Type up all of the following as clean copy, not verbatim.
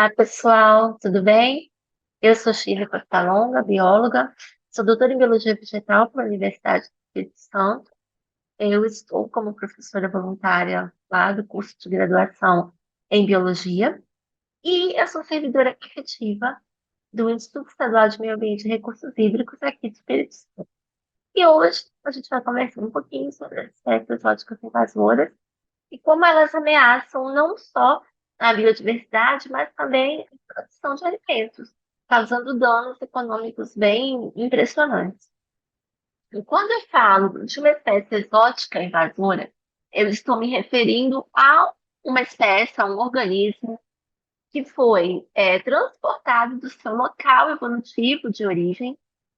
Olá, pessoal, tudo bem? Eu sou Shirley Longa, bióloga, sou doutora em Biologia Vegetal pela Universidade do Espírito Santo. Eu estou como professora voluntária lá do curso de graduação em Biologia e eu sou servidora efetiva do Instituto Estadual de Meio Ambiente e Recursos Hídricos aqui do Espírito Santo. E hoje a gente vai conversar um pouquinho sobre as espécies exóticas invasoras e como elas ameaçam não só a biodiversidade, mas também a produção de alimentos, causando danos econômicos bem impressionantes. E quando eu falo de uma espécie exótica invasora, eu estou me referindo a uma espécie, a um organismo que foi transportado do seu local evolutivo de origem,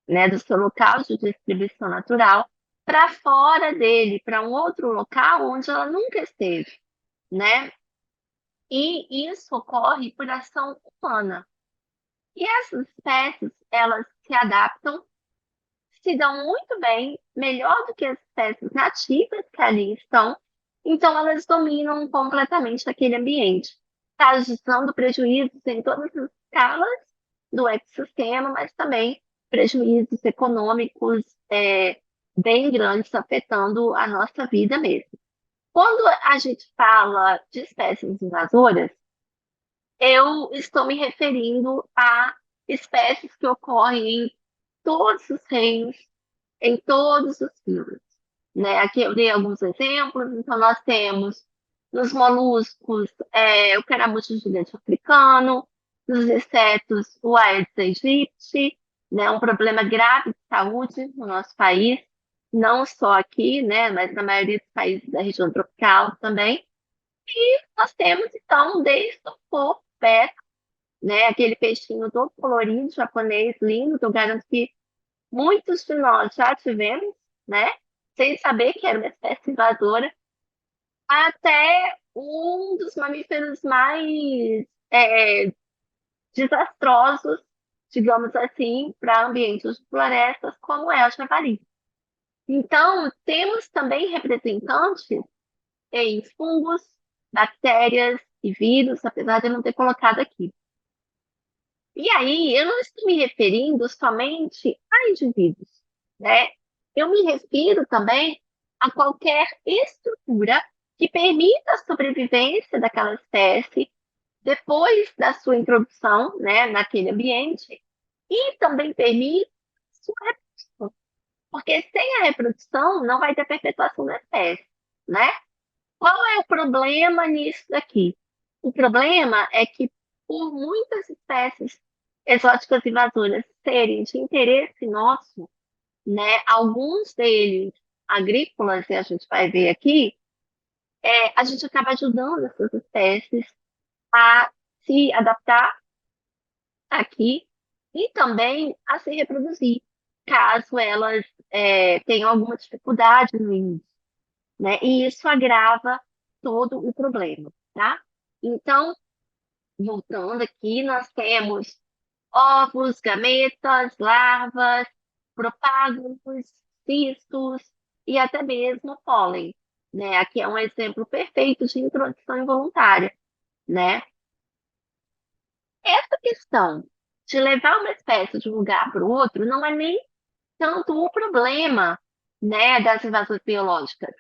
né, do seu local de distribuição natural, para fora dele, para um outro local onde ela nunca esteve, né? E isso ocorre por ação humana. E essas espécies, elas se adaptam, se dão muito bem, melhor do que as espécies nativas que ali estão, então elas dominam completamente aquele ambiente, causando prejuízos em todas as escalas do ecossistema, mas também prejuízos econômicos bem grandes, afetando a nossa vida mesmo. Quando a gente fala de espécies invasoras, eu estou me referindo a espécies que ocorrem em todos os reinos, em todos os filmes, né? Aqui eu dei alguns exemplos. Então, nós temos nos moluscos o caramujo gigante africano, nos insetos o Aedes aegypti, né? Um problema grave de saúde no nosso país, não só aqui, né? Mas na maioria dos países da região tropical também. Nós temos, então, desde o porco, né? Aquele peixinho todo colorido, japonês, lindo, que eu garanto que muitos de nós já tivemos, né? Sem saber que era uma espécie invasora, até um dos mamíferos mais desastrosos, digamos assim, para ambientes de florestas, como é a javali. Então, temos também representantes em fungos, bactérias e vírus, apesar de eu não ter colocado aqui. E aí, eu não estou me referindo somente a indivíduos, né? Eu me refiro também a qualquer estrutura que permita a sobrevivência daquela espécie depois da sua introdução, né, naquele ambiente, e também permite sua reprodução. Porque sem a reprodução não vai ter perpetuação da espécie, né? Qual é o problema nisso daqui? O problema é que, por muitas espécies exóticas invasoras serem de interesse nosso, né, alguns deles agrícolas, e a gente vai ver aqui, a gente acaba ajudando essas espécies a se adaptar aqui e também a se reproduzir, caso elas tenham alguma dificuldade no início, né? E isso agrava todo o problema, tá? Então, voltando aqui, nós temos ovos, gametas, larvas, propágulos, cistos e até mesmo pólen, né? Aqui é um exemplo perfeito de introdução involuntária, né? Essa questão de levar uma espécie de um lugar para o outro não é nem tanto o problema, né, das invasões biológicas.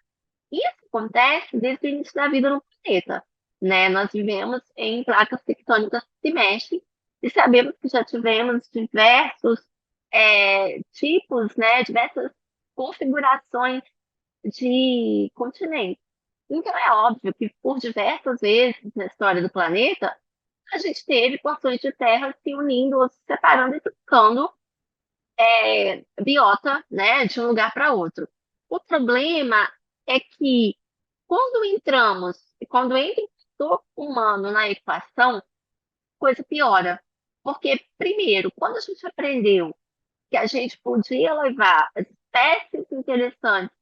Isso acontece desde o início da vida no planeta, né? Nós vivemos em placas tectônicas que se mexem e sabemos que já tivemos diversos tipos, né? Diversas configurações de continentes. Então é óbvio que por diversas vezes na história do planeta a gente teve porções de terra se unindo ou se separando e trocando biota, né, de um lugar para outro. O problema é que quando entra o fator humano na equação, coisa piora. Porque, primeiro, quando a gente aprendeu que a gente podia levar as espécies interessantes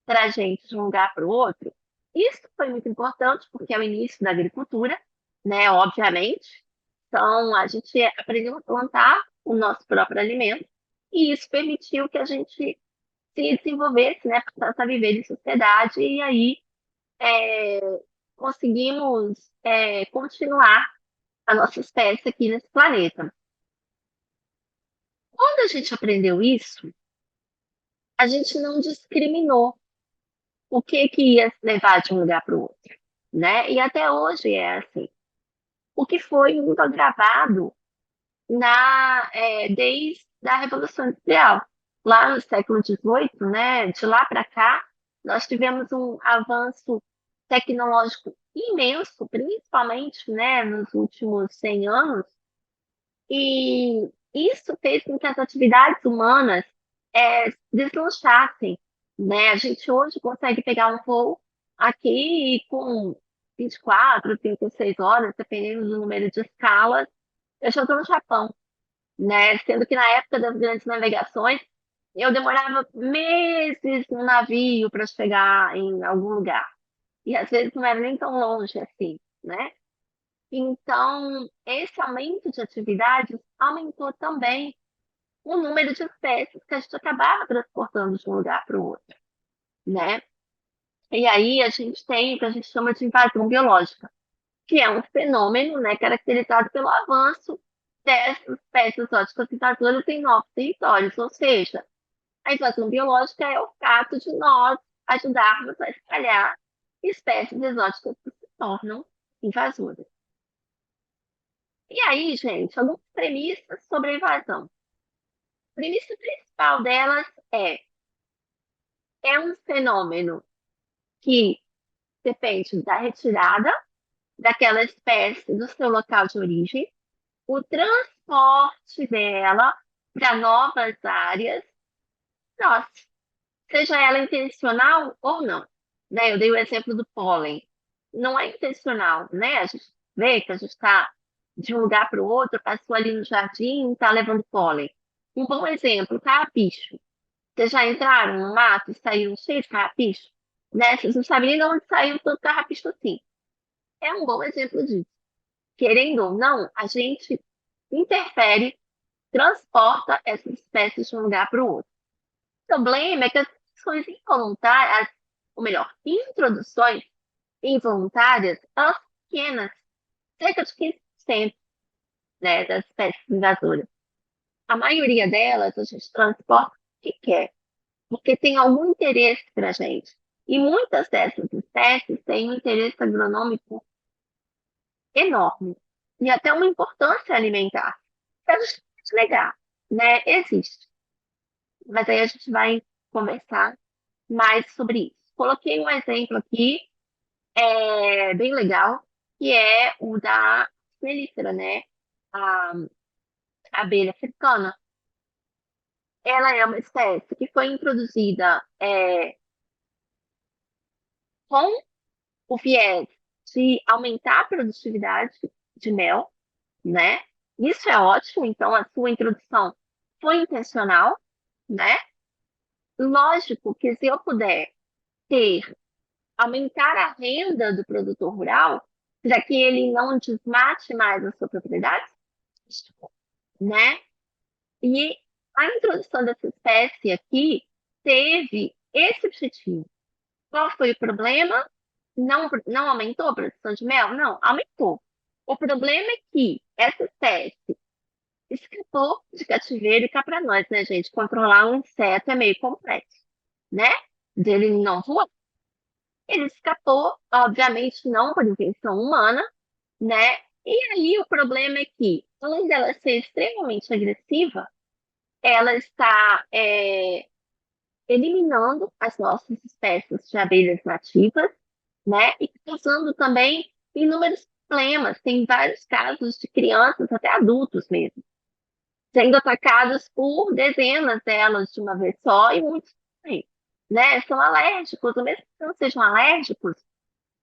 para a gente de um lugar para o outro, isso foi muito importante, porque é o início da agricultura, né, obviamente. Então, a gente aprendeu a plantar o nosso próprio alimento, e isso permitiu que a gente se desenvolvesse, né, passasse a viver em sociedade, e aí é, conseguimos continuar a nossa espécie aqui nesse planeta. Quando a gente aprendeu isso, a gente não discriminou o que que ia levar de um lugar para o outro, né? E até hoje é assim. O que foi muito agravado desde a Revolução Industrial. Lá no século XVIII, né, de lá para cá, nós tivemos um avanço tecnológico imenso, principalmente, né, nos últimos 100 anos, e isso fez com que as atividades humanas deslanchassem, né? A gente hoje consegue pegar um voo aqui com 24, 36 horas, dependendo do número de escalas, eu já estou no Japão, né? Sendo que na época das grandes navegações, eu demorava meses no navio para chegar em algum lugar. E às vezes não era nem tão longe assim, né? Então, esse aumento de atividades aumentou também o número de espécies que a gente acabava transportando de um lugar para o outro, né? E aí a gente tem o que a gente chama de invasão biológica, que é um fenômeno, né, caracterizado pelo avanço dessas espécies exóticas invasoras em novos territórios, ou seja, a invasão biológica é o fato de nós ajudarmos a espalhar espécies exóticas que se tornam invasoras. E aí, gente, algumas premissas sobre a invasão. A premissa principal delas é um fenômeno que depende da retirada daquela espécie do seu local de origem, o transporte dela para novas áreas, nossa, seja ela intencional ou não. Né? Eu dei o exemplo do pólen. Não é intencional, né? A gente vê que a gente está de um lugar para o outro, passou ali no jardim, está levando pólen. Um bom exemplo, carrapicho. Vocês já entraram no mato e saíram cheios de carrapicho? Né? Vocês não sabem nem de onde saiu tanto carrapicho assim. É um bom exemplo disso. Querendo ou não, a gente interfere, transporta essas espécies de um lugar para o outro. O problema é que as ações involuntárias, ou melhor, introduções involuntárias, elas são pequenas, cerca de 15%, né, das espécies invasoras. A maioria delas a gente transporta porque quer, porque tem algum interesse para a gente. E muitas dessas espécies têm um interesse agronômico enorme e até uma importância alimentar. Que a gente pode negar, né? Existe. Mas aí a gente vai conversar mais sobre isso. Coloquei um exemplo aqui, bem legal, que é o da melífera, né? A abelha africana. Ela é uma espécie que foi introduzida com o viés de aumentar a produtividade de mel, né? Isso é ótimo, então a sua introdução foi intencional, né? Lógico que se eu puder ter, aumentar a renda do produtor rural, para que ele não desmate mais a sua propriedade, né? E a introdução dessa espécie aqui teve esse objetivo. Qual foi o problema? Não aumentou a produção de mel? Não, aumentou. O problema é que essa espécie escapou de cativeiro e cá para nós, né, gente? Controlar um inseto é meio complexo, né? Dele não voar. Ele escapou, obviamente, não por intenção humana, né? E aí o problema é que, além dela ser extremamente agressiva, ela está eliminando as nossas espécies de abelhas nativas, né? E causando também inúmeros problemas. Tem vários casos de crianças, até adultos mesmo, sendo atacados por dezenas delas de uma vez só, e muitos também, né, são alérgicos, ou mesmo que não sejam alérgicos,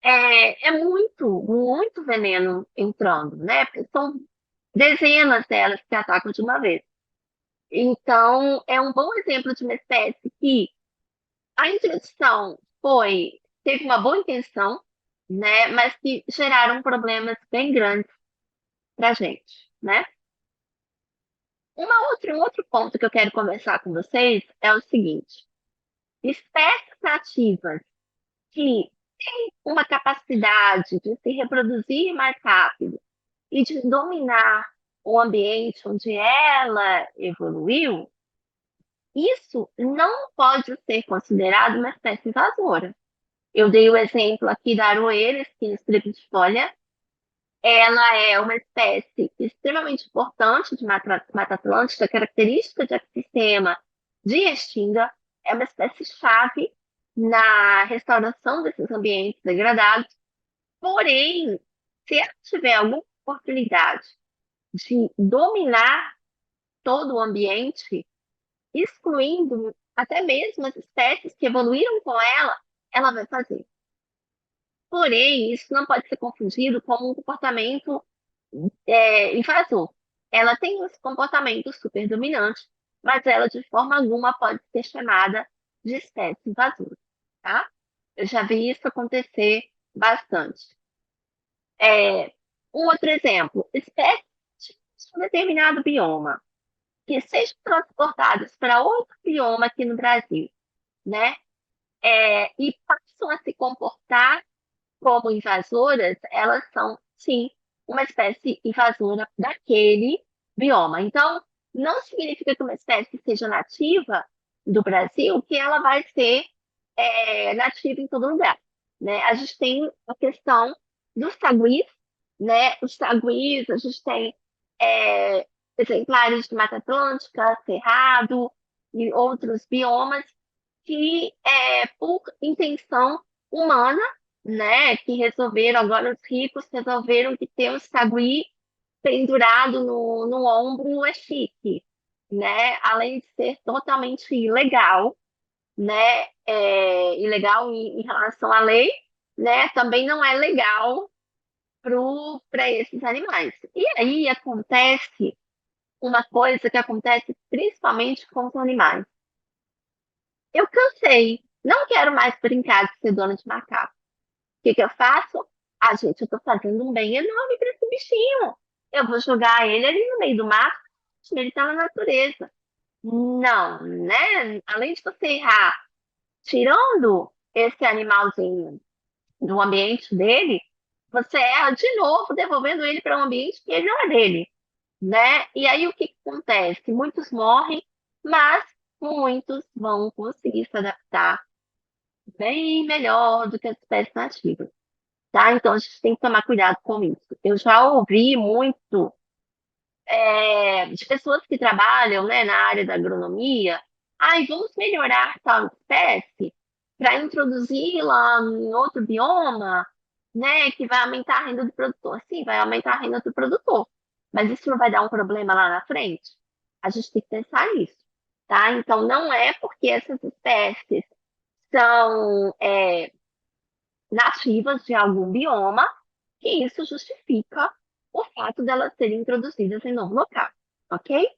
é muito, muito veneno entrando, né? Porque são dezenas delas que atacam de uma vez. Então, é um bom exemplo de uma espécie que a introdução teve uma boa intenção, né? Mas que geraram problemas bem grandes para a gente, né? Um outro ponto que eu quero conversar com vocês é o seguinte: espécies nativas que têm uma capacidade de se reproduzir mais rápido e de dominar o ambiente onde ela evoluiu, isso não pode ser considerado uma espécie invasora. Eu dei o exemplo aqui da aroeira esquina-estribifolha. Ela é uma espécie extremamente importante de Mata Atlântica, característica de ecossistema de Restinga, é uma espécie-chave na restauração desses ambientes degradados. Porém, se ela tiver alguma oportunidade de dominar todo o ambiente, excluindo até mesmo as espécies que evoluíram com ela, ela vai fazer. Porém, isso não pode ser confundido com um comportamento invasor. Ela tem esse comportamento super dominante, mas ela de forma alguma pode ser chamada de espécie invasora, tá? Eu já vi isso acontecer bastante. É, um outro exemplo, espécies de um determinado bioma que sejam transportadas para outro bioma aqui no Brasil, né? E passam a se comportar como invasoras, elas são, sim, uma espécie invasora daquele bioma. Então, não significa que uma espécie seja nativa do Brasil que ela vai ser nativa em todo lugar, né? A gente tem a questão dos saguis, né? Os saguis, a gente tem é, exemplares de Mata Atlântica, Cerrado e outros biomas que, por intenção humana, né, que resolveram, agora os ricos resolveram que ter um sagui pendurado no ombro é chique, né? Além de ser totalmente ilegal, né? Ilegal em relação à lei, né? Também não é legal para esses animais. E aí acontece uma coisa que acontece principalmente com os animais. Eu cansei, não quero mais brincar de ser dona de macaco. Que eu faço? Ah, gente, eu tô fazendo um bem enorme para esse bichinho. Eu vou jogar ele ali no meio do mato, ele tá na natureza. Não, né? Além de você errar, tirando esse animalzinho do ambiente dele, você erra de novo, devolvendo ele para um ambiente que ele não é dele, né? E aí o que que acontece? Muitos morrem, mas muitos vão conseguir se adaptar bem melhor do que as espécies nativas. Tá? Então a gente tem que tomar cuidado com isso. Eu já ouvi muito de pessoas que trabalham, né, na área da agronomia, ai, vamos melhorar tal espécie para introduzi-la em outro bioma, né, que vai aumentar a renda do produtor. Sim, vai aumentar a renda do produtor, mas isso não vai dar um problema lá na frente? A gente tem que pensar nisso, tá? Então não é porque essas espécies são nativas de algum bioma que isso justifica o fato delas serem introduzidas em novo local, ok?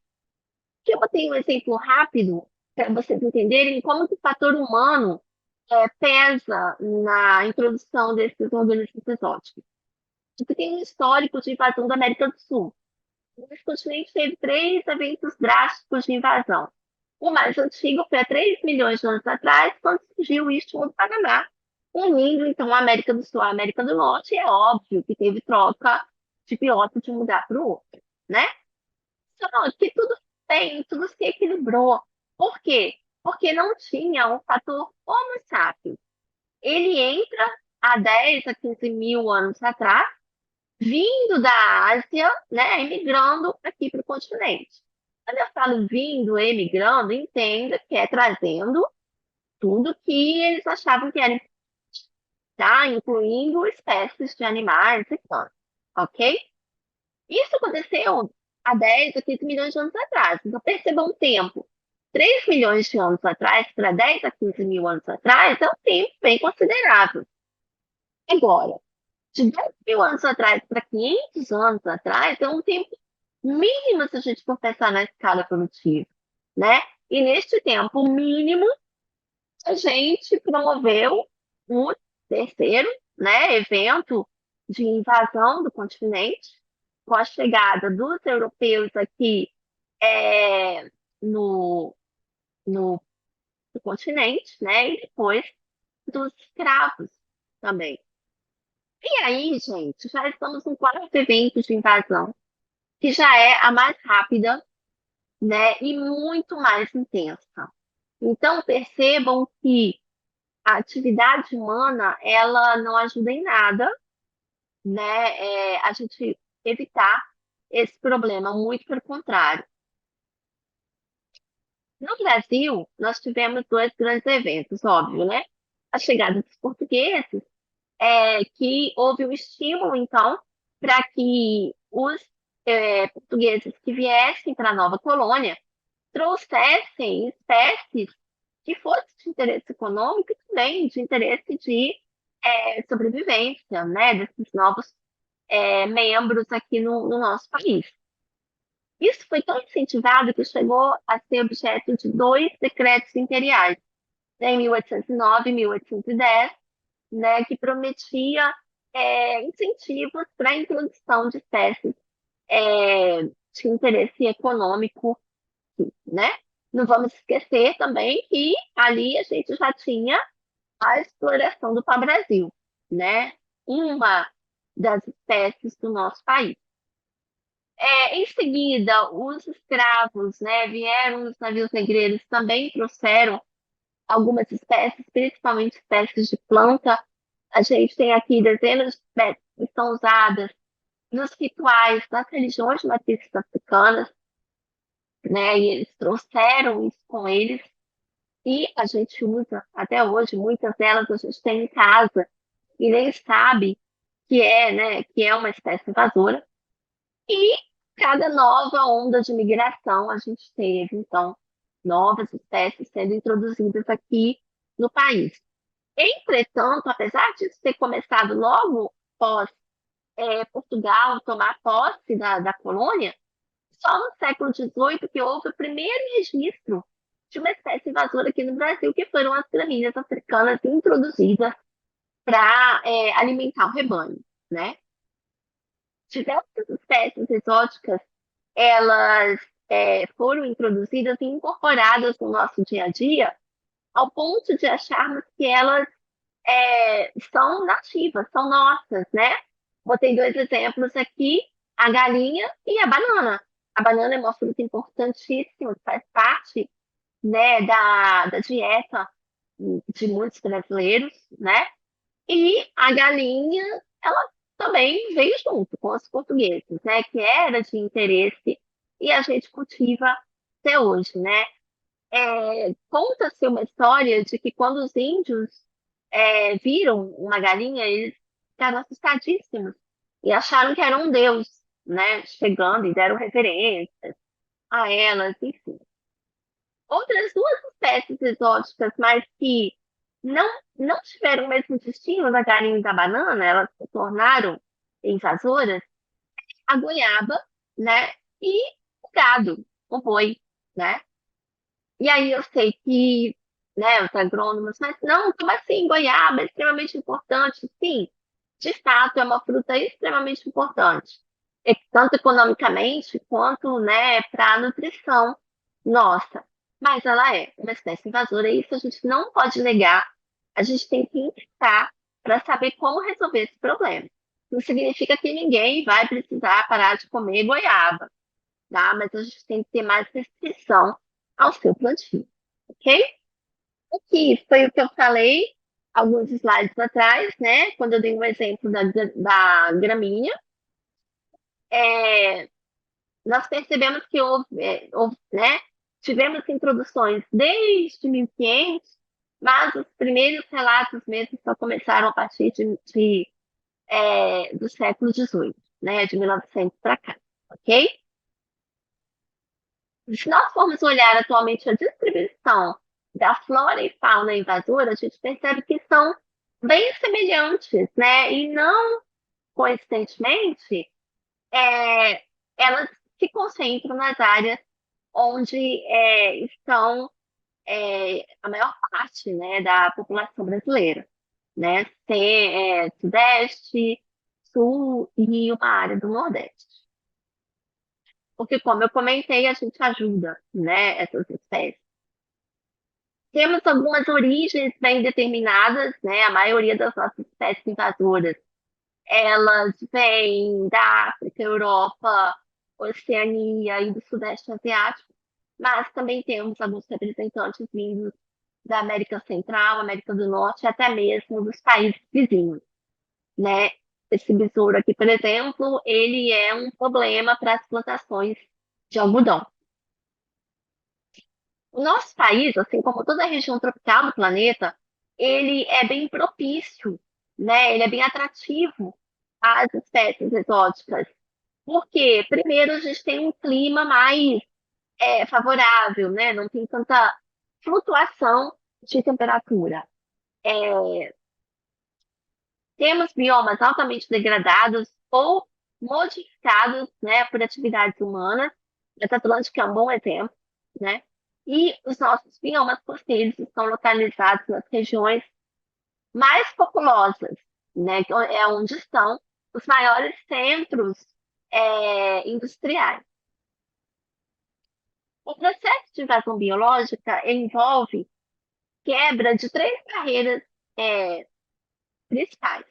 Que eu botei um exemplo rápido para vocês entenderem como que o fator humano pesa na introdução desses organismos exóticos. Isso tem um histórico de invasão da América do Sul. Esse continente teve três eventos drásticos de invasão. O mais antigo foi há 3 milhões de anos atrás, quando surgiu o Istmo do Panamá, unindo então a América do Sul à América do Norte, e é óbvio que teve troca de piloto de um lugar para o outro, né? Só que tudo bem, tudo se equilibrou. Por quê? Porque não tinha o fator Homo sapiens. Ele entra há 10 a 15 mil anos atrás, vindo da Ásia, né, emigrando aqui para o continente. Quando eu falo vindo, emigrando, entenda que é trazendo tudo que eles achavam que era importante, tá? Incluindo espécies de animais e plantas, ok? Isso aconteceu há 10 a 15 milhões de anos atrás. Então, perceba um tempo. 3 milhões de anos atrás para 10 a 15 mil anos atrás é um tempo bem considerável. Agora, de 10 mil anos atrás para 500 anos atrás é um tempo mínimo se a gente for pensar na escala produtiva, né? E neste tempo mínimo, a gente promoveu o terceiro, né, evento de invasão do continente, com a chegada dos europeus aqui é, no, no, no continente, né, e depois dos escravos também. E aí, gente, já estamos no quarto evento de invasão, que já é a mais rápida, né, e muito mais intensa. Então, percebam que a atividade humana, ela não ajuda em nada, né, a gente evitar esse problema, muito pelo contrário. No Brasil, nós tivemos dois grandes eventos, óbvio, né? A chegada dos portugueses, que houve um estímulo, então, para que os portugueses que viessem para a nova colônia trouxessem espécies que fossem de interesse econômico e também de interesse de sobrevivência, né, desses novos membros aqui no nosso país. Isso foi tão incentivado que chegou a ser objeto de dois decretos imperiais, né, em 1809 e 1810, né, que prometia incentivos para a introdução de espécies de interesse econômico, né? Não vamos esquecer também que ali a gente já tinha a exploração do pau-brasil, né? Uma das espécies do nosso país. Em seguida, os escravos, né, vieram, os navios negreiros também trouxeram algumas espécies, principalmente espécies de planta. A gente tem aqui dezenas de espécies que são usadas nos rituais das religiões de matrizes africanas, né, e eles trouxeram isso com eles, e a gente usa até hoje, muitas delas a gente tem em casa e nem sabe né, que é uma espécie invasora. E cada nova onda de migração a gente teve, então, novas espécies sendo introduzidas aqui no país. Entretanto, apesar de ter começado logo após Portugal tomar posse da colônia, só no século XVIII que houve o primeiro registro de uma espécie invasora aqui no Brasil, que foram as gramíneas africanas introduzidas para alimentar o rebanho, né? Diversas espécies exóticas, elas foram introduzidas e incorporadas no nosso dia a dia, ao ponto de acharmos que elas são nativas, são nossas, né? Botei dois exemplos aqui, a galinha e a banana. A banana é uma fruta importantíssima, faz parte, né, da dieta de muitos brasileiros, né? E a galinha, ela também veio junto com os portugueses, né? Que era de interesse e a gente cultiva até hoje, né? Conta-se uma história de que quando os índios viram uma galinha, eles ficaram assustadíssimos e acharam que era um deus, né? Chegando e deram reverências a elas, enfim. Outras duas espécies exóticas, mas que não, não tiveram o mesmo destino da galinha e da banana, elas se tornaram invasoras, a goiaba, né? E o gado, o boi, né? E aí eu sei que, né, os agrônomos, mas não, como assim, goiaba é extremamente importante? Sim, de fato é uma fruta extremamente importante, tanto economicamente quanto, né, para a nutrição nossa. Mas ela é uma espécie invasora e isso a gente não pode negar. A gente tem que instar para saber como resolver esse problema. Não significa que ninguém vai precisar parar de comer goiaba, tá? Mas a gente tem que ter mais restrição ao seu plantio, ok? Aqui foi o que eu falei alguns slides atrás, né? Quando eu dei um exemplo da gramínea. É, nós percebemos que né? Tivemos introduções desde 1500, mas os primeiros relatos mesmo só começaram a partir do século XVIII, né? De 1900 para cá, ok? Se nós formos olhar atualmente a distribuição da flora e fauna invasora, a gente percebe que são bem semelhantes, né? E não coincidentemente, é, elas se concentram nas áreas onde estão a maior parte, né, da população brasileira, né? Sudeste, Sul e uma área do Nordeste. Porque, como eu comentei, a gente ajuda, né, essas espécies. Temos algumas origens bem determinadas, né? A maioria das nossas espécies invasoras Elas vêm da África, Europa, Oceania e do Sudeste Asiático, mas também temos alguns representantes vindos da América Central, América do Norte e até mesmo dos países vizinhos, né? Esse besouro aqui, por exemplo, ele é um problema para as plantações de algodão. O nosso país, assim como toda a região tropical do planeta, ele é bem propício, né? Ele é bem atrativo às espécies exóticas. Por quê? Primeiro, a gente tem um clima mais favorável, né? Não tem tanta flutuação de temperatura. É, temos biomas altamente degradados ou modificados, né, por atividades humanas. Mata Atlântica é um bom exemplo, né? E os nossos biomas costeiros estão localizados nas regiões mais populosas, né? Que é onde estão os maiores centros industriais. O processo de invasão biológica envolve quebra de três barreiras é, principais.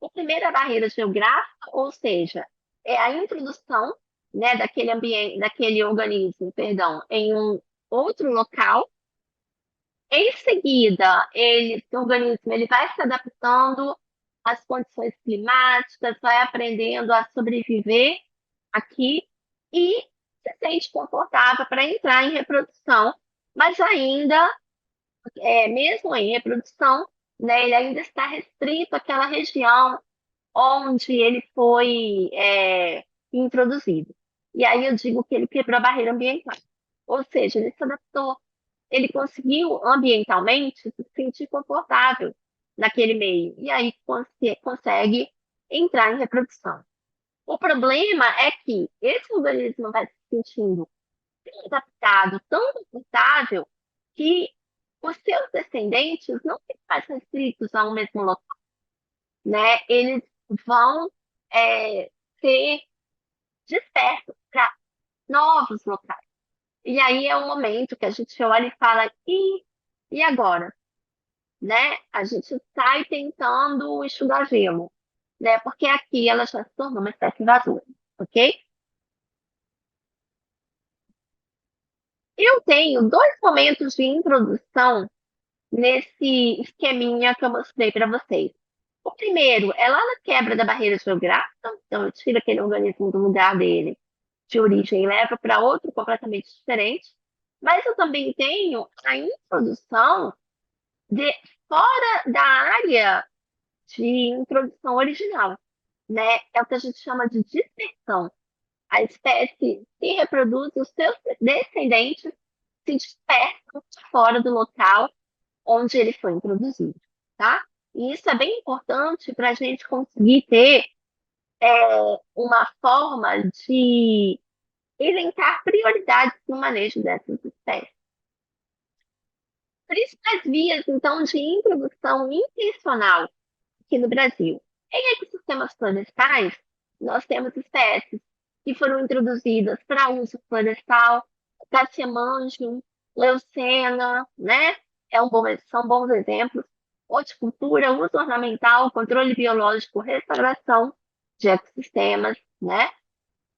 A primeira barreira geográfica, ou seja, é a introdução, né, daquele ambiente, daquele organismo, perdão, em um outro local. Em seguida, esse organismo ele vai se adaptando às condições climáticas, vai aprendendo a sobreviver aqui e se sente confortável para entrar em reprodução, mas ainda, mesmo em reprodução, né, ele ainda está restrito àquela região onde ele foi introduzido. E aí eu digo que ele quebrou a barreira ambiental. Ou seja, ele se adaptou, ele conseguiu ambientalmente se sentir confortável naquele meio. E aí consegue entrar em reprodução. O problema é que esse organismo vai se sentindo tão adaptado, tão confortável, que os seus descendentes não ficam mais restritos a um mesmo local, né? Eles vão é, ser dispersos para novos locais. E aí é o momento que a gente olha e fala, e agora? Né? A gente sai tentando enxugar gelo, né? Porque aqui ela já se tornou uma espécie invasora, ok? Eu tenho dois momentos de introdução nesse esqueminha que eu mostrei para vocês. O primeiro é lá na quebra da barreira geográfica, então eu tiro aquele organismo do lugar dele de origem e leva para outro completamente diferente. Mas eu também tenho a introdução de fora da área de introdução original, né? É o que a gente chama de dispersão. A espécie se reproduz, os seus descendentes se dispersam fora do local onde ele foi introduzido, tá? E isso é bem importante para a gente conseguir ter uma forma de elencar prioridades no manejo dessas espécies. Principais vias, então, de introdução intencional aqui no Brasil. Em ecossistemas florestais, nós temos espécies que foram introduzidas para uso florestal, Cassia-mangium, Leucena, né? São bons exemplos. Horticultura, uso ornamental, controle biológico, restauração de ecossistemas, né?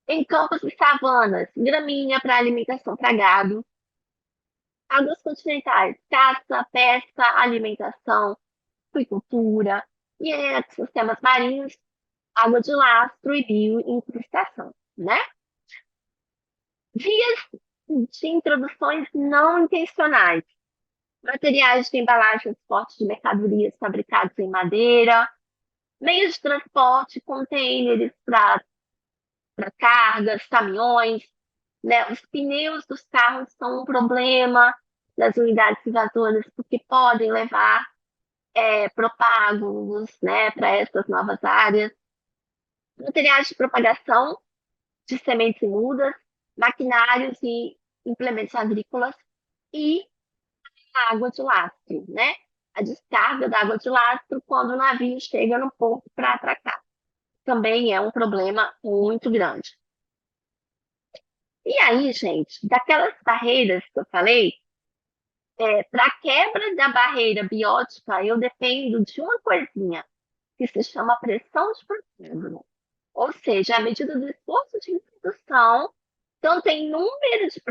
Em campos e savanas, gramínea para alimentação para gado. Águas continentais, caça, pesca, alimentação, aquicultura. E em ecossistemas marinhos, água de lastro e bioincrustação, né? Vias de introduções não intencionais. Materiais de embalagem e transporte de mercadorias fabricados em madeira, meios de transporte, containers para cargas, caminhões, né? Os pneus dos carros são um problema das unidades invasoras, porque podem levar propágulos, né, para essas novas áreas. Materiais de propagação de sementes e mudas, maquinários e implementos agrícolas e a água de lastro, né? A descarga da água de lastro quando o navio chega no porto para atracar. Também é um problema muito grande. E aí, gente, daquelas barreiras que eu falei, para a quebra da barreira biótica, eu dependo de uma coisinha, que se chama pressão de protágono. Ou seja, a medida do esforço de introdução, tanto em número de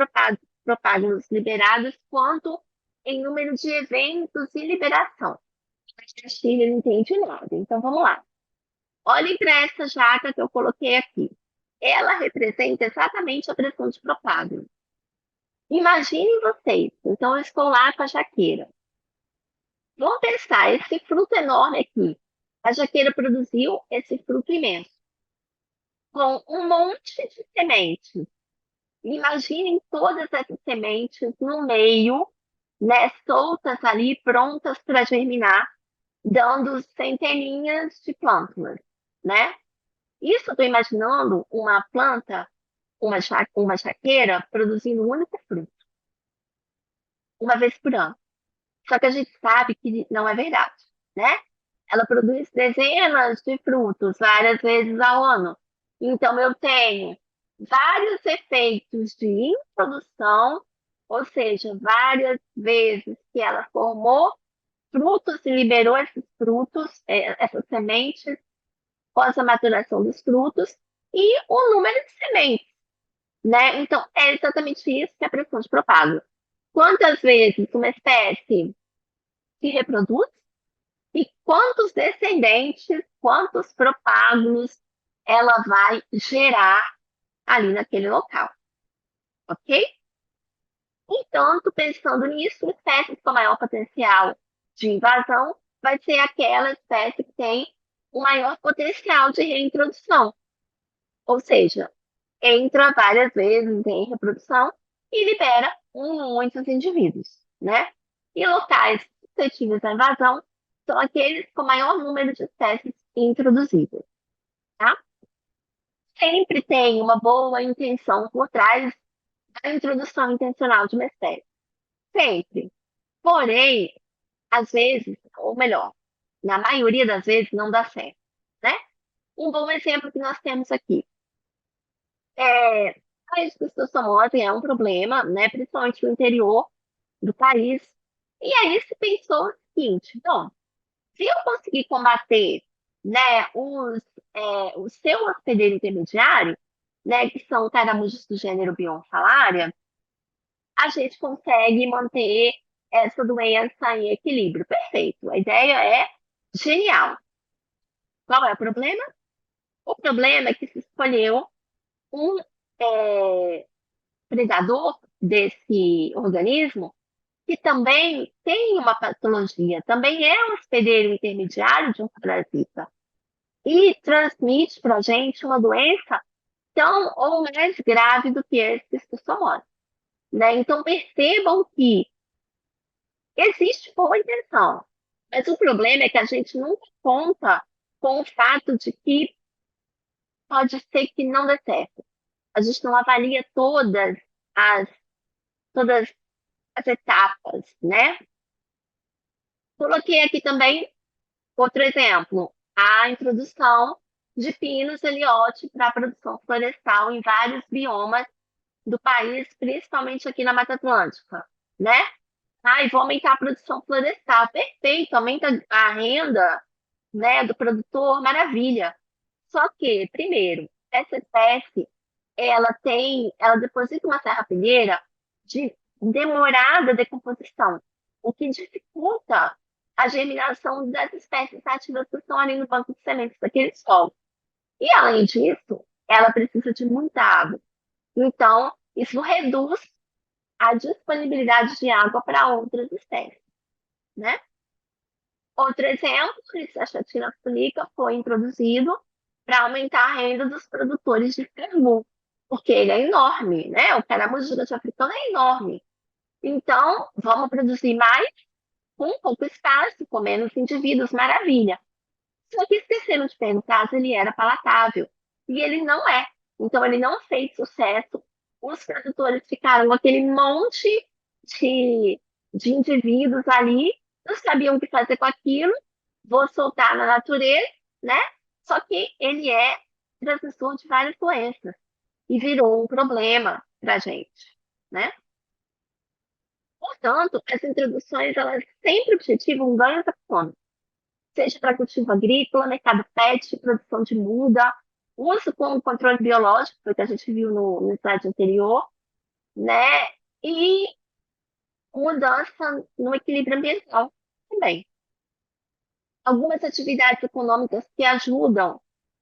propágulos liberados, quanto em número de eventos e liberação. A Chile não entende nada. Então, vamos lá. Olhem para essa jaca que eu coloquei aqui. Ela representa exatamente a pressão de propágulo. Imaginem vocês. Então, eu estou lá com a jaqueira. Vamos pensar, esse fruto enorme aqui. A jaqueira produziu esse fruto imenso, com um monte de sementes. Imaginem todas essas sementes no meio, né, soltas ali, prontas para germinar, dando centeninhas de plântulas, né? Isso eu estou imaginando uma planta, uma jaqueira, produzindo um único fruto, uma vez por ano. Só que a gente sabe que não é verdade, né? Ela produz dezenas de frutos várias vezes ao ano. Então, eu tenho vários efeitos de introdução, ou seja, várias vezes que ela formou frutos e liberou esses frutos, essas sementes, após a maturação dos frutos, e o número de sementes, né? Então, é exatamente isso que é a pressão de propago. Quantas vezes uma espécie se reproduz e quantos descendentes, quantos propágulos ela vai gerar ali naquele local, ok? Entanto, pensando nisso, espécies com maior potencial de invasão vai ser aquela espécie que tem o maior potencial de reintrodução, ou seja, entra várias vezes em reprodução e libera muitos indivíduos, né? E locais suscetíveis à invasão são aqueles com maior número de espécies introduzidas, tá? Sempre tem uma boa intenção por trás da introdução intencional de uma espécie. Sempre. Porém, às vezes, ou melhor, na maioria das vezes, não dá certo, né? Um bom exemplo que nós temos aqui é a esquistossomose é um problema, né? Principalmente no interior do país. E aí se pensou o seguinte, bom, se eu conseguir combater, né, o seu hospedeiro intermediário, né, que são caramujos do gênero Bionfalaria, a gente consegue manter essa doença em equilíbrio. Perfeito. A ideia é genial. Qual é o problema? O problema é que se escolheu um é, predador desse organismo que também tem uma patologia, também é um hospedeiro intermediário de um parasita e transmite para a gente uma doença tão ou mais grave do que a esquistossomose, né? Então percebam que existe boa intenção, mas o problema é que a gente nunca conta com o fato de que pode ser que não dê certo. A gente não avalia as, todas as etapas, né? Coloquei aqui também outro exemplo, a introdução de pinos eliote para a produção florestal em vários biomas do país, principalmente aqui na Mata Atlântica, né? Ah, e vou aumentar a produção florestal. Perfeito, aumenta a renda, né, do produtor, maravilha. Só que, primeiro, essa espécie, ela deposita uma serrapilheira de demorada decomposição, o que dificulta a germinação das espécies nativas que estão ali no banco de sementes daquele solo. E, além disso, ela precisa de muita água. Então, isso reduz a disponibilidade de água para outras espécies, né? Outro exemplo, a chatina fulica foi introduzido para aumentar a renda dos produtores de carvão, porque ele é enorme, né? O caramujo gigante africano é enorme. Então, vamos produzir mais com pouco espaço, com menos indivíduos, maravilha. Só que esqueceram de perguntar se ele era palatável. E ele não é. Então, ele não fez sucesso. Os produtores ficaram com aquele monte de, de indivíduos ali, não sabiam o que fazer com aquilo. Vou soltar na natureza, né? Só que ele é transmissor de várias doenças e virou um problema para a gente, né? Portanto, as introduções, elas sempre objetivam um ganho econômico. seja para cultivo agrícola, mercado pet, produção de muda, uso com controle biológico, foi o que a gente viu no slide anterior, né? E mudança no equilíbrio ambiental também. Algumas atividades econômicas que ajudam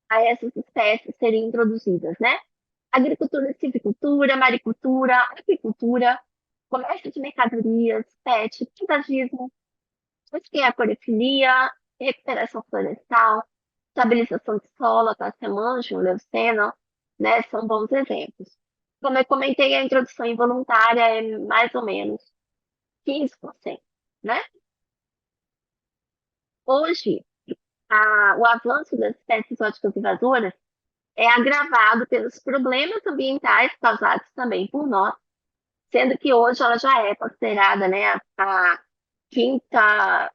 a essas espécies serem introduzidas, né? Agricultura, silvicultura, maricultura, apicultura, comércio de mercadorias, pet, paisagismo, esquiacorefilia, recuperação florestal, estabilização de solo, tassamangem, leucena, né? São bons exemplos. Como eu comentei, a introdução involuntária é mais ou menos 15%, né? Hoje, o avanço das espécies exóticas invasoras é agravado pelos problemas ambientais causados também por nós, sendo que hoje ela já é considerada, né, a quinta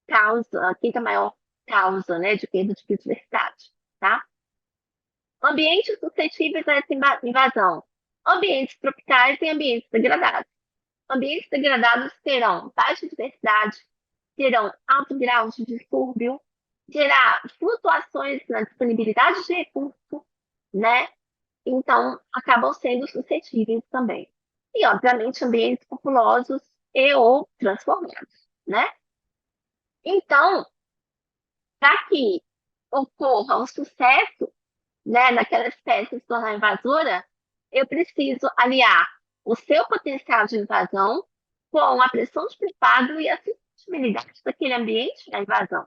a quinta maior causa, né, de perda de biodiversidade, tá? Ambientes suscetíveis a essa invasão. Ambientes tropicais e ambientes degradados. Ambientes degradados terão baixa diversidade, terão alto grau de distúrbio, terá flutuações na disponibilidade de recurso, né? Então, acabam sendo suscetíveis também. E, obviamente, ambientes populosos e ou transformados, né? Então, para que ocorra um sucesso, né, naquela espécie se tornar invasora, eu preciso aliar o seu potencial de invasão com a pressão de preparo e a sustentabilidade daquele ambiente da invasão,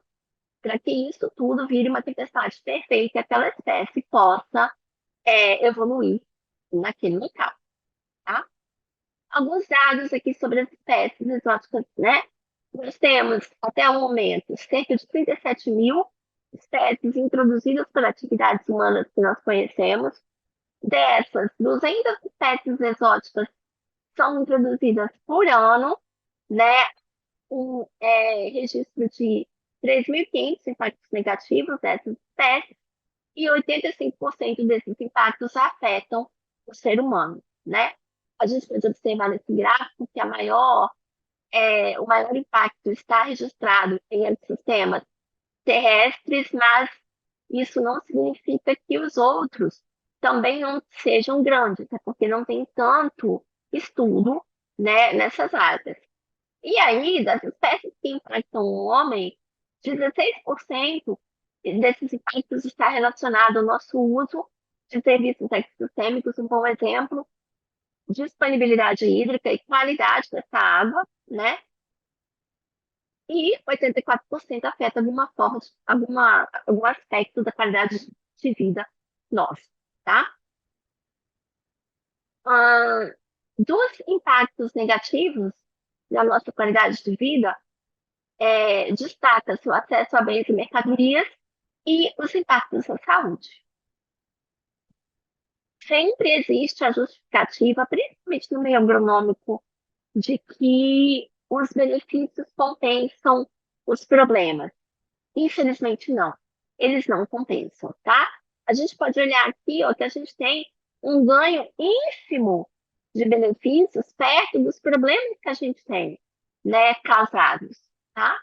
para que isso tudo vire uma tempestade perfeita e aquela espécie possa evoluir naquele local, tá? Alguns dados aqui sobre as espécies exóticas, né? Nós temos, até o momento, cerca de 37 mil espécies introduzidas por atividades humanas que nós conhecemos. Dessas, 200 espécies exóticas são introduzidas por ano, né? Registro de 3.500 impactos negativos dessas espécies e 85% desses impactos afetam o ser humano, né? A gente pode observar nesse gráfico que o maior impacto está registrado em ecossistemas terrestres, mas isso não significa que os outros também não sejam grandes, é porque não tem tanto estudo, né, nessas áreas. E aí, das espécies que impactam o homem, 16% desses impactos está relacionado ao nosso uso de serviços ecossistêmicos, um bom exemplo, disponibilidade hídrica e qualidade dessa água, né? E 84% afeta alguma forma, algum aspecto da qualidade de vida nossa, tá? Ah, dos impactos negativos na nossa qualidade de vida, destaca-se o acesso a bens e mercadorias e os impactos à saúde. Sempre existe a justificativa, principalmente no meio agronômico, de que os benefícios compensam os problemas. Infelizmente, não. Eles não compensam, tá? A gente pode olhar aqui, ó, que a gente tem um ganho ínfimo de benefícios perto dos problemas que a gente tem, né, causados, tá?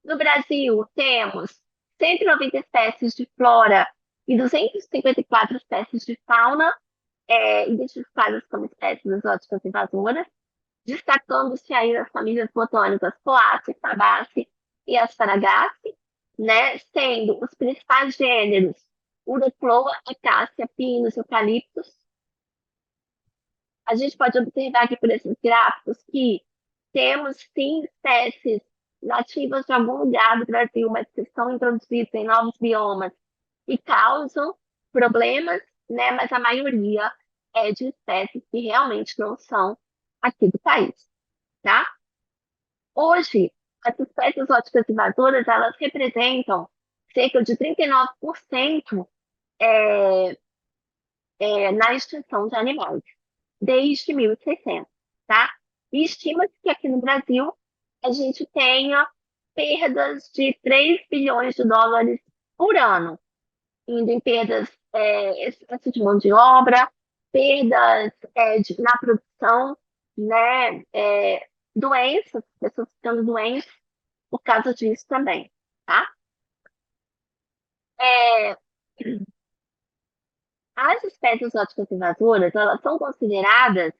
No Brasil, temos 190 espécies de flora e 254 espécies de fauna, identificadas como espécies exóticas invasoras, destacando-se aí as famílias botânicas Poaceae, Fabaceae e Asparagaceae, né, sendo os principais gêneros Urucloa, Acácia, Pinus, Eucaliptus. A gente pode observar aqui por esses gráficos que temos sim espécies nativas de algum lugar do Brasil, mas que estão introduzidas em novos biomas e causam problemas, né, mas a maioria é de espécies que realmente não são aqui do país, tá? Hoje, as espécies exóticas invasoras, elas representam cerca de 39% é, na extinção de animais, desde 1600, tá? E estima-se que aqui no Brasil a gente tenha perdas de 3 bilhões de dólares por ano, indo em perdas excesso de mão de obra, perdas na produção, né? Doenças, pessoas ficando doentes por causa disso também. tá? É, as espécies exóticas invasoras, elas são consideradas,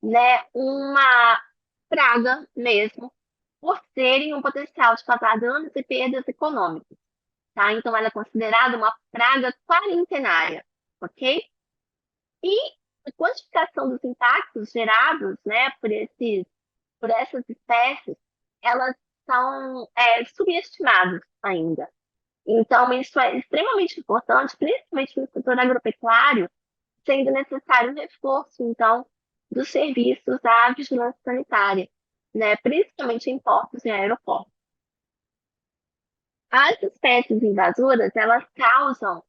né, uma praga mesmo, por terem um potencial de causar danos e perdas econômicas, tá? Então, ela é considerada uma praga quarentenária, ok? E a quantificação dos impactos gerados, né, por essas espécies, elas são subestimadas ainda. Então, isso é extremamente importante, principalmente no setor agropecuário, sendo necessário um reforço, então, dos serviços à vigilância sanitária, né, principalmente em portos e aeroportos. As espécies invasoras, elas causam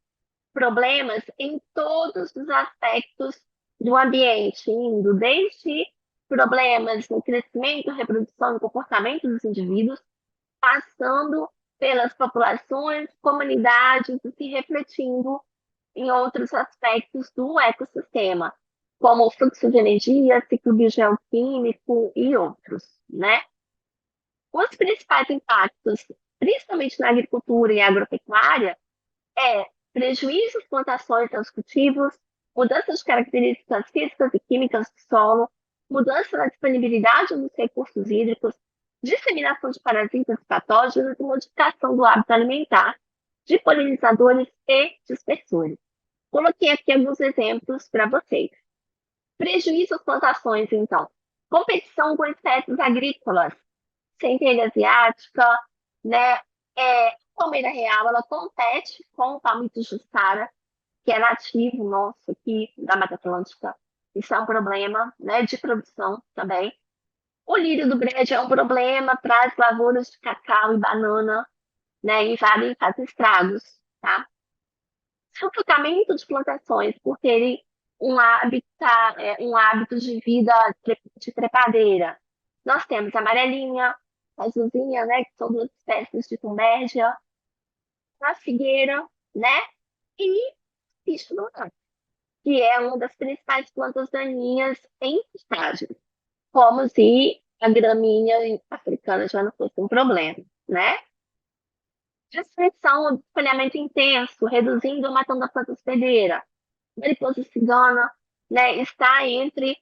problemas em todos os aspectos do ambiente, indo desde problemas no crescimento, reprodução e comportamento dos indivíduos, passando pelas populações, comunidades e se refletindo em outros aspectos do ecossistema, como o fluxo de energia, ciclo biogeoquímico e outros, né? Os principais impactos, principalmente na agricultura e agropecuária, é prejuízo às plantações aos cultivos, mudança de características físicas e químicas do solo, mudança na disponibilidade dos recursos hídricos, disseminação de parasitas e patógenos e modificação do hábito alimentar de polinizadores e dispersores. Coloquei aqui alguns exemplos para vocês. Prejuízo às plantações, então. Competição com espécies agrícolas, centelha asiática, né? Palmeira real, ela compete com o palmito jussara, que é nativo nosso aqui da Mata Atlântica. Isso é um problema, né, de produção também. O lírio do brede é um problema para as lavouras de cacau e banana, né, e faz estragos, tá? Sufocamento de plantações por terem um hábito de vida de trepadeira. Nós temos a amarelinha, a azulzinha, né, que são duas espécies de tumbérgia, a figueira, né, e bicho do mato, que é uma das principais plantas daninhas em estágio, como se a gramínea africana já não fosse um problema, né? Destruição, espalhamento intenso, reduzindo ou matando a planta hospedeira. Mariposa cigana, né, está entre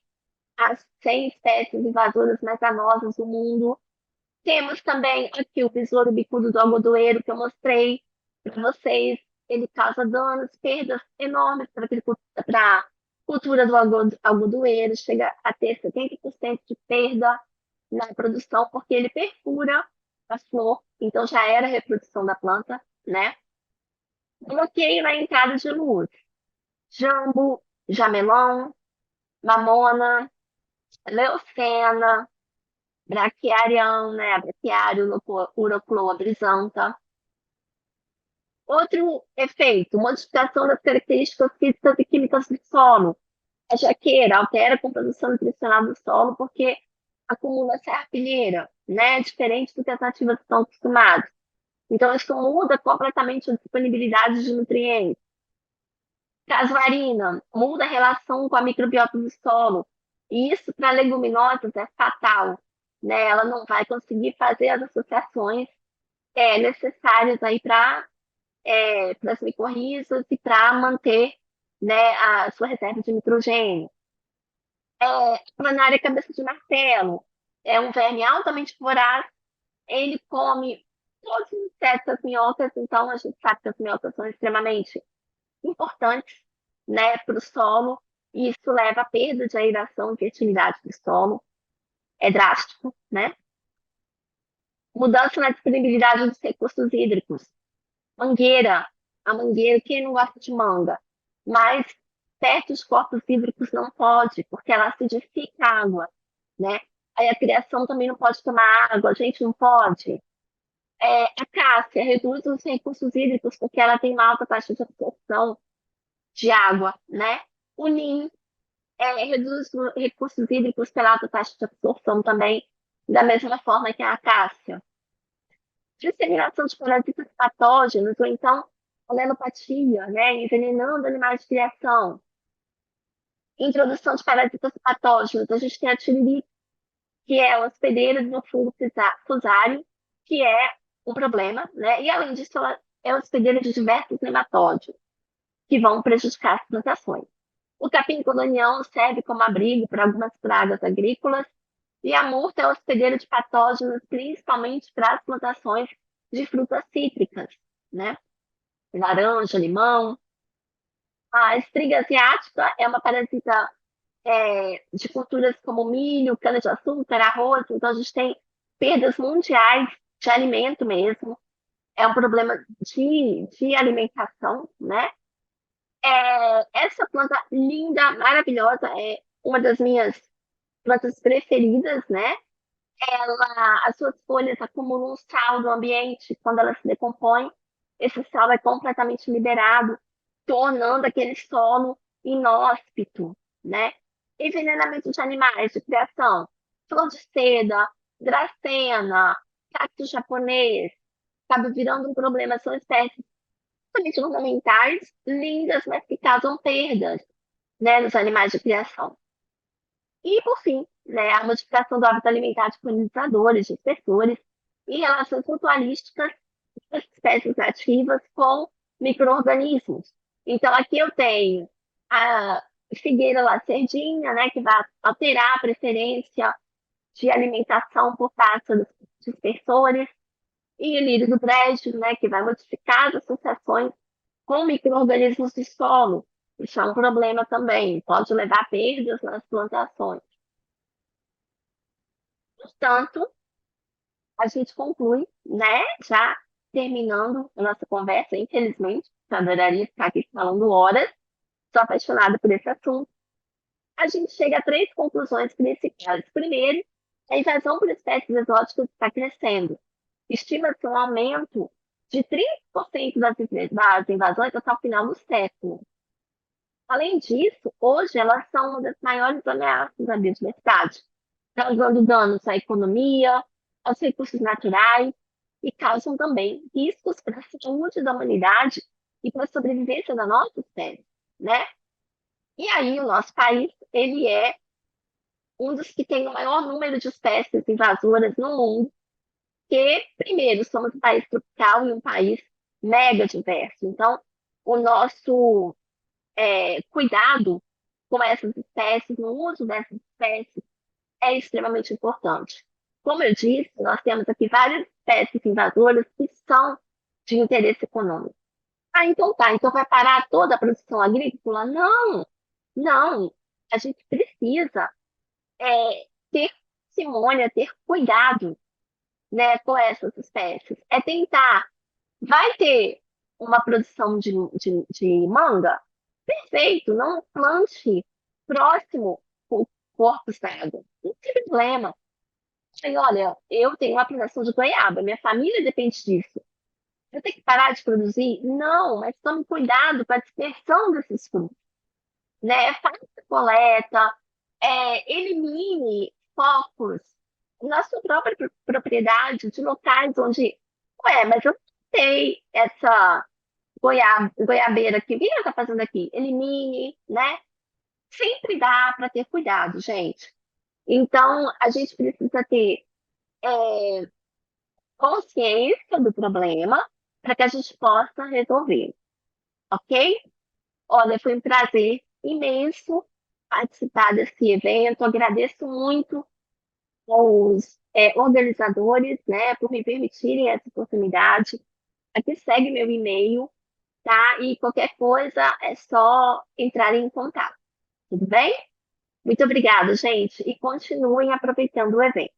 as 100 espécies invasoras mais danosas do mundo. Temos também aqui o besouro bicudo do algodoeiro, que eu mostrei para vocês. Ele causa danos, perdas enormes para a cultura do algodoeiro, chega a ter 70% de perda na produção, porque ele perfura a flor, então já era a reprodução da planta, né? Bloqueio na entrada de luz. Jambo, jamelão, mamona, leucena, braquiário, né? Braquiário, urocloa brisanta. Outro efeito, modificação das características físicas e químicas do solo. A jaqueira altera a composição nutricional do solo porque acumula serrapilheira, né? Diferente do que as nativas estão acostumadas. Então, isso muda completamente a disponibilidade de nutrientes. Casuarina muda a relação com a microbiota do solo. E isso, para leguminosas, é fatal, né? Ela não vai conseguir fazer as associações necessárias aí para as micorrizas e para manter, né, a sua reserva de nitrogênio. Planária cabeça de martelo é um verme altamente voraz. Ele come todos os insetos, as minhocas, então a gente sabe que as minhocas são extremamente importantes, né, para o solo, e isso leva à perda de aeração e fertilidade do solo. É drástico, né? Mudança na disponibilidade dos recursos hídricos. Mangueira, a mangueira, quem não gosta de manga? Mas perto dos corpos hídricos não pode, porque ela acidifica a água, né? Aí a criação também não pode tomar água, a gente não pode. A cássia reduz os recursos hídricos porque ela tem uma alta taxa de absorção de água, né? O NIM reduz os recursos hídricos pela alta taxa de absorção também, da mesma forma que a acácia. Disseminação de parasitas patógenos, ou então alenopatia, né? Envenenando animais de criação. Introdução de parasitas patógenos. A gente tem a tiririca, que é hospedeira do fungo fusário, que é um problema, né? E além disso, ela é hospedeira de diversos nematóides que vão prejudicar as plantações. O capim-colonião serve como abrigo para algumas pragas agrícolas e a murta é hospedeira de patógenos, principalmente para as plantações de frutas cítricas, né? Laranja, limão. A estriga asiática é uma parasita de culturas como milho, cana-de-açúcar, arroz. Então, a gente tem perdas mundiais de alimento mesmo. É um problema de alimentação, né? Essa planta linda, maravilhosa, é uma das minhas plantas preferidas, né? As suas folhas acumulam um sal no ambiente. Quando ela se decompõe, esse sal é completamente liberado, tornando aquele solo inóspito, né? Envenenamento de animais de criação, flor de seda, dracena, cacto japonês, acaba virando um problema. São espécies totalmente ornamentais, lindas, mas que causam perdas, né, nos animais de criação. E, por fim, né, a modificação do hábito alimentar de polinizadores, de espessores, e relações mutualísticas das espécies nativas com micro-organismos. Então, aqui eu tenho a figueira lacerdinha, né, que vai alterar a preferência de alimentação por pássaros dispersores, e o lírio do brejo, né, que vai modificar as associações com micro-organismos de solo. Isso é um problema também, pode levar a perdas nas plantações. Portanto, a gente conclui, né, já terminando a nossa conversa, infelizmente, eu adoraria ficar aqui falando horas, sou apaixonada por esse assunto. A gente chega a três conclusões principais. Primeiro, a invasão por espécies exóticas está crescendo. Estima-se um aumento de 30% das invasões até o final do século. Além disso, hoje elas são uma das maiores ameaças à biodiversidade, causando danos à economia, aos recursos naturais e causam também riscos para a saúde da humanidade e para a sobrevivência da nossa espécie, né? E aí o nosso país, ele é um dos que tem o maior número de espécies invasoras no mundo, que, primeiro, somos um país tropical e um país mega diverso. Então, o nosso cuidado com essas espécies, no uso dessas espécies, é extremamente importante. Como eu disse, nós temos aqui várias espécies invasoras que são de interesse econômico. Ah, então tá, então vai parar toda a produção agrícola? Não, não. A gente precisa ter simônia, ter cuidado, né, com essas espécies. É tentar, vai ter uma produção de manga? Perfeito, não plante próximo com corpos d'água. Não tem problema. Aí, olha, eu tenho uma plantação de goiaba, minha família depende disso. Eu tenho que parar de produzir? Não, mas tome cuidado com a dispersão desses frutos, né? Faça coleta, elimine focos na sua própria propriedade, de locais onde, ué, mas eu sei essa goiabeira aqui, o que ela está fazendo aqui? Elimine, né? Sempre dá para ter cuidado, gente. Então, a gente precisa ter consciência do problema para que a gente possa resolver, ok? Olha, foi um prazer imenso participar desse evento. Agradeço muito aos organizadores, né, por me permitirem essa oportunidade. Aqui segue meu e-mail, tá? E qualquer coisa é só entrar em contato, tudo bem? Muito obrigada, gente, e continuem aproveitando o evento.